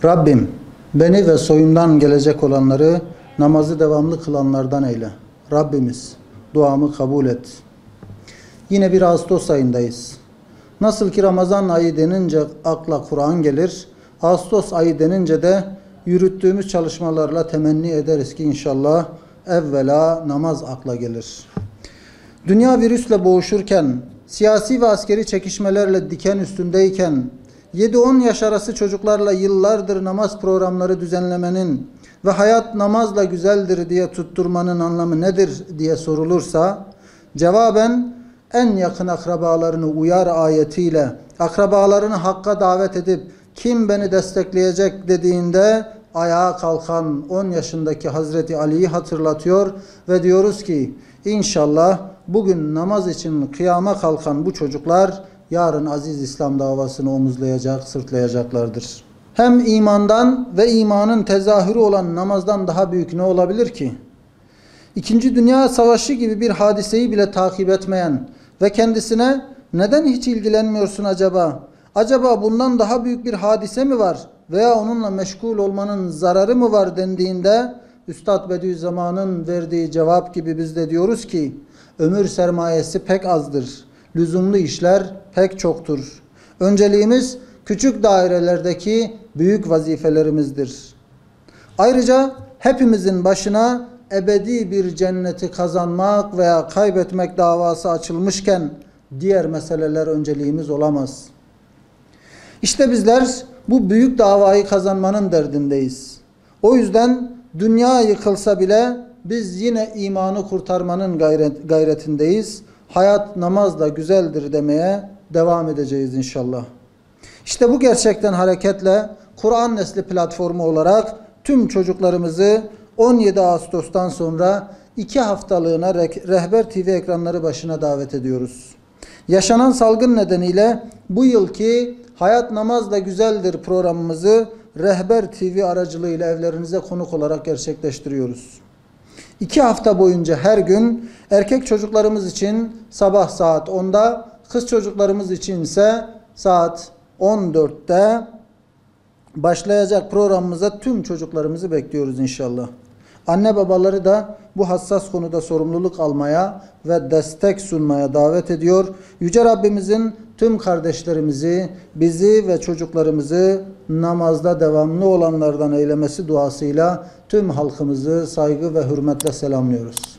Rabbim beni ve soyumdan gelecek olanları namazı devamlı kılanlardan eyle. Rabbimiz duamı kabul et. Yine bir Ağustos ayındayız. Nasıl ki Ramazan ayı denince akla Kur'an gelir, Ağustos ayı denince de yürüttüğümüz çalışmalarla temenni ederiz ki inşallah evvela namaz akla gelir. Dünya virüsle boğuşurken, siyasi ve askeri çekişmelerle diken üstündeyken, 7-10 yaş arası çocuklarla yıllardır namaz programları düzenlemenin ve hayat namazla güzeldir diye tutturmanın anlamı nedir diye sorulursa, cevaben en yakın akrabalarını uyar ayetiyle, akrabalarını hakka davet edip kim beni destekleyecek dediğinde ayağa kalkan 10 yaşındaki Hazreti Ali'yi hatırlatıyor ve diyoruz ki inşallah bugün namaz için kıyama kalkan bu çocuklar yarın aziz İslam davasını omuzlayacak, sırtlayacaklardır. Hem imandan ve imanın tezahürü olan namazdan daha büyük ne olabilir ki? İkinci Dünya Savaşı gibi bir hadiseyi bile takip etmeyen ve kendisine neden hiç ilgilenmiyorsun acaba? Acaba bundan daha büyük bir hadise mi var? Veya onunla meşgul olmanın zararı mı var dendiğinde Üstad Bediüzzaman'ın verdiği cevap gibi biz de diyoruz ki ömür sermayesi pek azdır. Lüzumlu işler pek çoktur. Önceliğimiz küçük dairelerdeki büyük vazifelerimizdir. Ayrıca hepimizin başına ebedi bir cenneti kazanmak veya kaybetmek davası açılmışken diğer meseleler önceliğimiz olamaz. İşte bizler bu büyük davayı kazanmanın derdindeyiz. O yüzden dünya yıkılsa bile biz yine imanı kurtarmanın gayretindeyiz. Hayat namazla güzeldir demeye devam edeceğiz inşallah. İşte bu gerçekten hareketle Kur'an Nesli platformu olarak tüm çocuklarımızı 17 Ağustos'tan sonra 2 haftalığına Rehber TV ekranları başına davet ediyoruz. Yaşanan salgın nedeniyle bu yılki Hayat Namazla Güzeldir programımızı Rehber TV aracılığıyla evlerinize konuk olarak gerçekleştiriyoruz. 2 hafta boyunca her gün erkek çocuklarımız için sabah saat 10'da, kız çocuklarımız için ise saat 14'te başlayacak programımıza tüm çocuklarımızı bekliyoruz inşallah. Anne babaları da bu hassas konuda sorumluluk almaya ve destek sunmaya davet ediyor. Yüce Rabbimizin tüm kardeşlerimizi, bizi ve çocuklarımızı namazda devamlı olanlardan eylemesi duasıyla tüm halkımızı saygı ve hürmetle selamlıyoruz.